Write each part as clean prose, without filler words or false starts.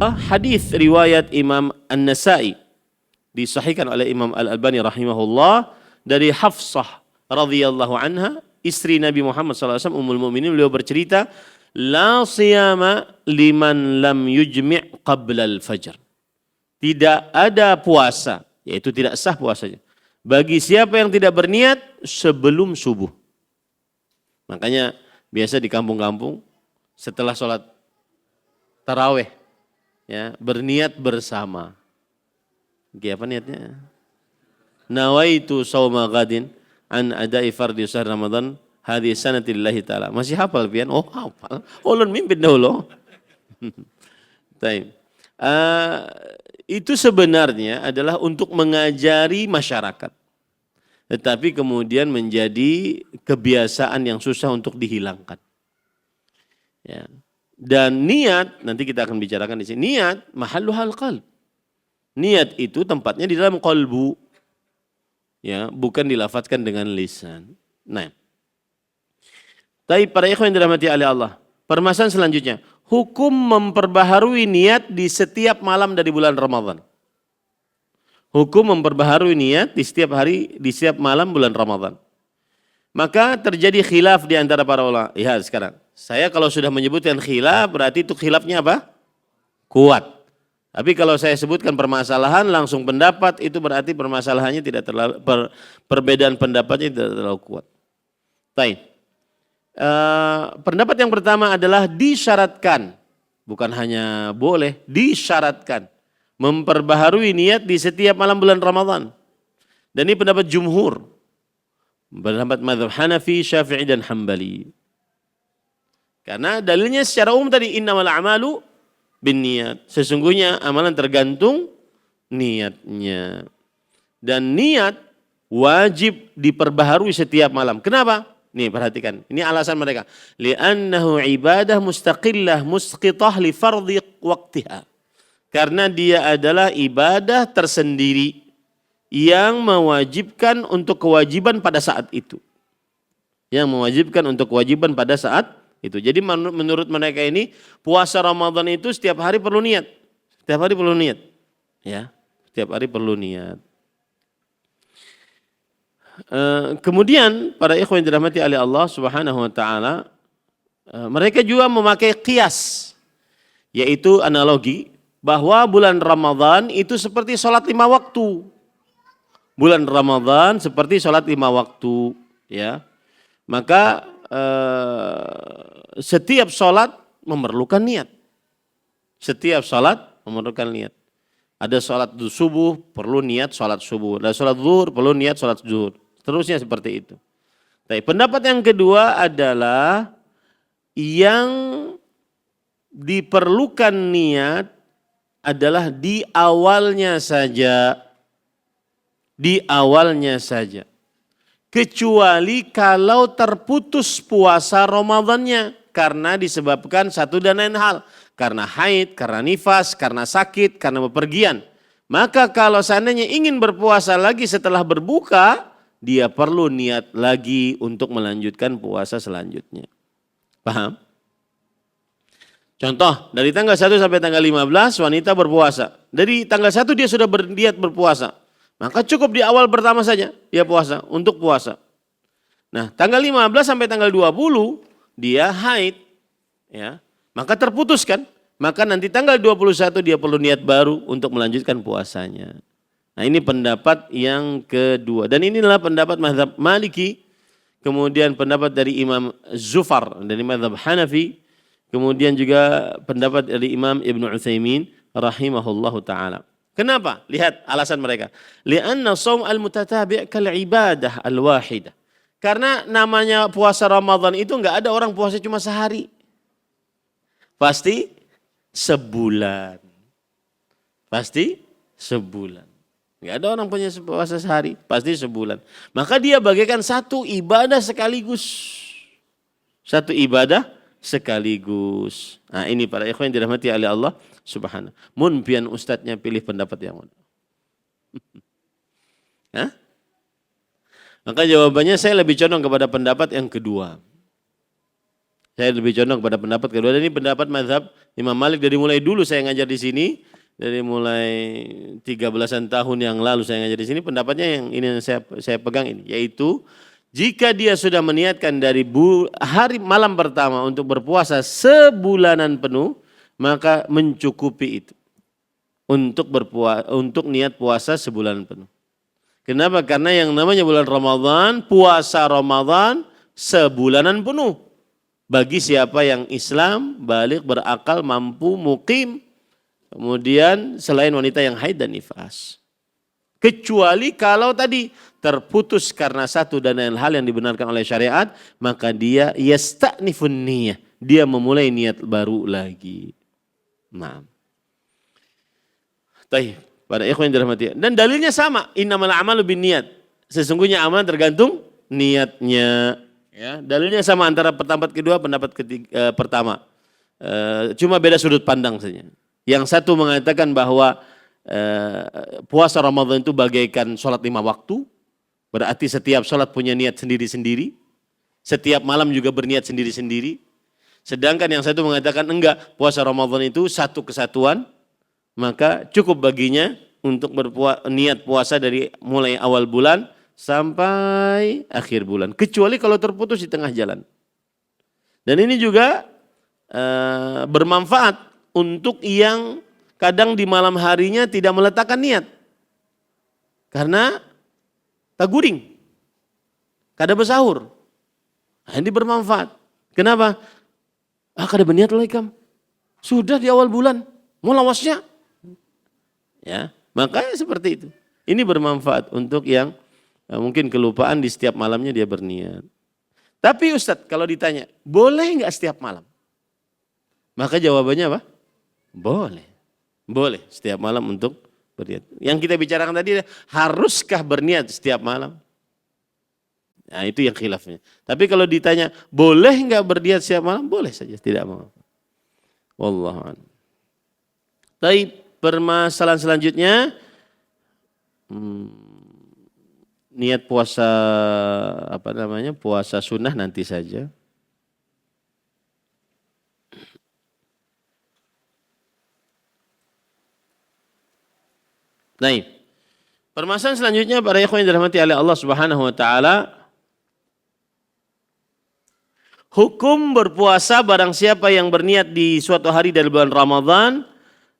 Hadis riwayat Imam An-Nasa'i disahihkan oleh Imam Al-Albani rahimahullah dari Hafsah radhiyallahu anha, istri Nabi Muhammad SAW, Ummul Mukminin. Beliau bercerita, la siyama liman lam yujmi' qabla al-fajr. Tidak ada puasa, yaitu tidak sah puasanya, bagi siapa yang tidak berniat sebelum subuh. Makanya biasa di kampung-kampung setelah sholat taraweh, ya, berniat bersama. Apa niatnya? Nawaitu sauma ghadin an adai fardhi syahr Ramadan hadhihi sanati lillahi ta'ala. Masih hafal pian? Oh, hafal. Ulun mimpin dahulu. Baik. Itu sebenarnya adalah untuk mengajari masyarakat. Tetapi kemudian menjadi kebiasaan yang susah untuk dihilangkan. Ya. Dan niat, nanti kita akan bicarakan di sini. Niat mahalluhal qalb. Niat itu tempatnya di dalam qalbu. Ya, bukan dilafadzkan dengan lisan. Nah. Tapi para ikhwan yang dirahmati oleh Allah, permasalahan selanjutnya, hukum memperbaharui niat di setiap malam dari bulan Ramadan. Hukum memperbaharui niat di setiap hari, di setiap malam bulan Ramadan. Maka terjadi khilaf di antara para ulama. Lihat sekarang, saya kalau sudah menyebutkan khilaf, berarti itu khilafnya apa? Kuat. Tapi kalau saya sebutkan permasalahan langsung pendapat, itu berarti permasalahannya tidak terlalu, perbedaan pendapatnya tidak terlalu kuat. Baik. Pendapat yang pertama adalah disyaratkan, bukan hanya boleh, disyaratkan memperbaharui niat di setiap malam bulan Ramadan. Dan ini pendapat jumhur, pendapat mazhab Hanafi, Syafi'i dan Hambali. Karena dalilnya secara umum tadi, innamal a'malu binniyat. Sesungguhnya amalan tergantung niatnya. Dan niat wajib diperbaharui setiap malam. Kenapa? Nih perhatikan, ini alasan mereka. Li'annahu ibadah mustaqillah musqitah li fardhi waqtiha. Karena dia adalah ibadah tersendiri yang mewajibkan untuk kewajiban pada saat itu. Yang mewajibkan untuk kewajiban pada saat itu. Jadi menurut mereka ini puasa Ramadan itu setiap hari perlu niat. Setiap hari perlu niat. Ya, setiap hari perlu niat. Kemudian para ikhwan yang dirahmati oleh Allah Subhanahu wa taala, mereka juga memakai qiyas, yaitu analogi bahwa bulan Ramadan itu seperti sholat 5 waktu. Bulan Ramadan seperti sholat 5 waktu, ya. Maka setiap sholat memerlukan niat. Setiap sholat memerlukan niat. Ada sholat subuh perlu niat sholat subuh. Ada sholat zuhur perlu niat sholat zuhur. Terusnya seperti itu. Tapi pendapat yang kedua adalah yang diperlukan niat adalah di awalnya saja. Di awalnya saja. Kecuali kalau terputus puasa Ramadannya karena disebabkan satu dan lain hal. Karena haid, karena nifas, karena sakit, karena bepergian. Maka kalau seandainya ingin berpuasa lagi setelah berbuka, dia perlu niat lagi untuk melanjutkan puasa selanjutnya. Paham? Contoh, dari tanggal 1 sampai tanggal 15 wanita berpuasa. Dari tanggal 1 dia sudah berniat berpuasa. Maka cukup di awal pertama saja dia puasa, untuk puasa. Nah, tanggal 15 sampai tanggal 20 dia haid, ya. Maka terputuskan. Maka nanti tanggal 21 dia perlu niat baru untuk melanjutkan puasanya. Nah, ini pendapat yang kedua. Dan inilah pendapat mazhab Maliki, kemudian pendapat dari Imam Zufar dari mazhab Hanafi, kemudian juga pendapat dari Imam Ibnu Utsaimin rahimahullahu taala. Kenapa? Lihat alasan mereka. Li'anna shaum al-mutatabi' kal ibadah al-wahidah. Karena namanya puasa Ramadan itu enggak ada orang puasa cuma sehari. Pasti sebulan. Pasti sebulan. Enggak ada orang punya puasa sehari, pasti sebulan. Maka dia bagaikan satu ibadah sekaligus. Satu ibadah sekaligus. Nah, ini para ikhwan yang dirahmati oleh Allah Subhanahu. Mun pian ustadznya pilih pendapat yang mana? Hah? Maka jawabannya saya lebih condong kepada pendapat yang kedua. Saya lebih condong pada pendapat kedua. Dan ini pendapat mazhab Imam Malik dari mulai dulu saya ngajar di sini. Dari mulai 13-an tahun yang lalu saya ngajar di sini. Pendapatnya yang ini yang saya pegang ini. Yaitu jika dia sudah meniatkan dari hari malam pertama untuk berpuasa sebulanan penuh. Maka mencukupi itu. Untuk niat puasa sebulan penuh. Kenapa? Karena yang namanya bulan Ramadan, puasa Ramadan sebulanan penuh. Bagi siapa yang Islam, balik, berakal, mampu, mukim. Kemudian selain wanita yang haid dan nifas. Kecuali kalau tadi terputus karena satu dan lain hal yang dibenarkan oleh syariat, maka dia yasta'nifun niyah. Dia memulai niat baru lagi. Nah. Baik, pada ikhwan yang dirahmati. Dan dalilnya sama, innamal a'malu binniyat. Sesungguhnya amalan tergantung niatnya. Ya, dalilnya sama antara pendapat kedua, pendapat pertama. Cuma beda sudut pandang saja. Yang satu mengatakan bahwa puasa Ramadan itu bagaikan sholat 5 waktu. Berarti setiap sholat punya niat sendiri-sendiri. Setiap malam juga berniat sendiri-sendiri. Sedangkan yang satu mengatakan enggak, puasa Ramadan itu satu kesatuan. Maka cukup baginya untuk niat puasa dari mulai awal bulan sampai akhir bulan. Kecuali kalau terputus di tengah jalan. Dan ini juga bermanfaat untuk yang kadang di malam harinya tidak meletakkan niat. Karena taguring, kada bersahur. Nah, ini bermanfaat. Kenapa? Kada berniat lagi kam. Sudah di awal bulan, mau lawasnya. Ya, makanya seperti itu. Ini bermanfaat untuk yang mungkin kelupaan di setiap malamnya dia berniat. Tapi Ustadz kalau ditanya, boleh nggak setiap malam? Maka jawabannya apa? Boleh. Boleh setiap malam untuk berniat. Yang kita bicarakan tadi, haruskah berniat setiap malam? Nah itu yang khilafnya. Tapi kalau ditanya, boleh nggak berniat setiap malam? Boleh saja, tidak mau. Wallahu a'lam. Baik. Permasalahan selanjutnya, niat puasa puasa sunnah nanti saja. Nah, permasalahan selanjutnya para ikhwan yang dirahmati oleh Allah Subhanahu wa taala, hukum berpuasa barang siapa yang berniat di suatu hari dari bulan Ramadan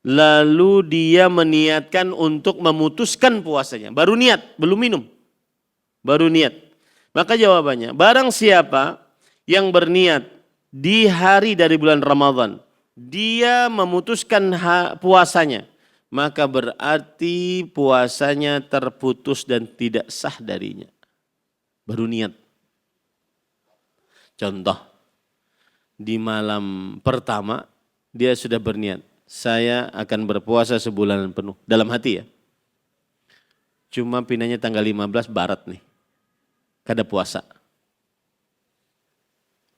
lalu dia meniatkan untuk memutuskan puasanya. Baru niat, belum minum. Baru niat. Maka jawabannya, barang siapa yang berniat di hari dari bulan Ramadan, dia memutuskan puasanya, maka berarti puasanya terputus dan tidak sah darinya. Baru niat. Contoh, di malam pertama dia sudah berniat. Saya akan berpuasa sebulan penuh. Dalam hati ya. Cuma pinanya tanggal 15 barat nih. Kada puasa.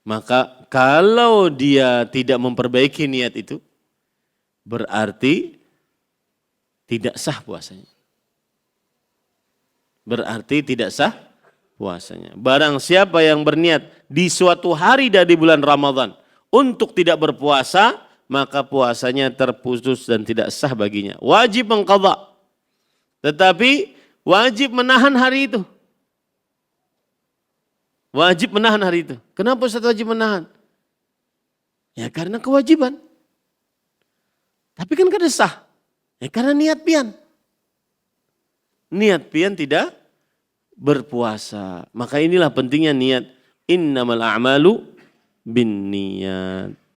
Maka kalau dia tidak memperbaiki niat itu. Berarti tidak sah puasanya. Berarti tidak sah puasanya. Barang siapa yang berniat di suatu hari dari bulan Ramadan. Untuk tidak berpuasa. Maka puasanya terputus dan tidak sah baginya. Wajib mengqadha. Tetapi wajib menahan hari itu. Wajib menahan hari itu. Kenapa Ustaz wajib menahan? Ya karena kewajiban. Tapi kan kada sah. Ya karena niat pian. Niat pian tidak berpuasa. Maka inilah pentingnya niat. Innamal a'malu binniyat.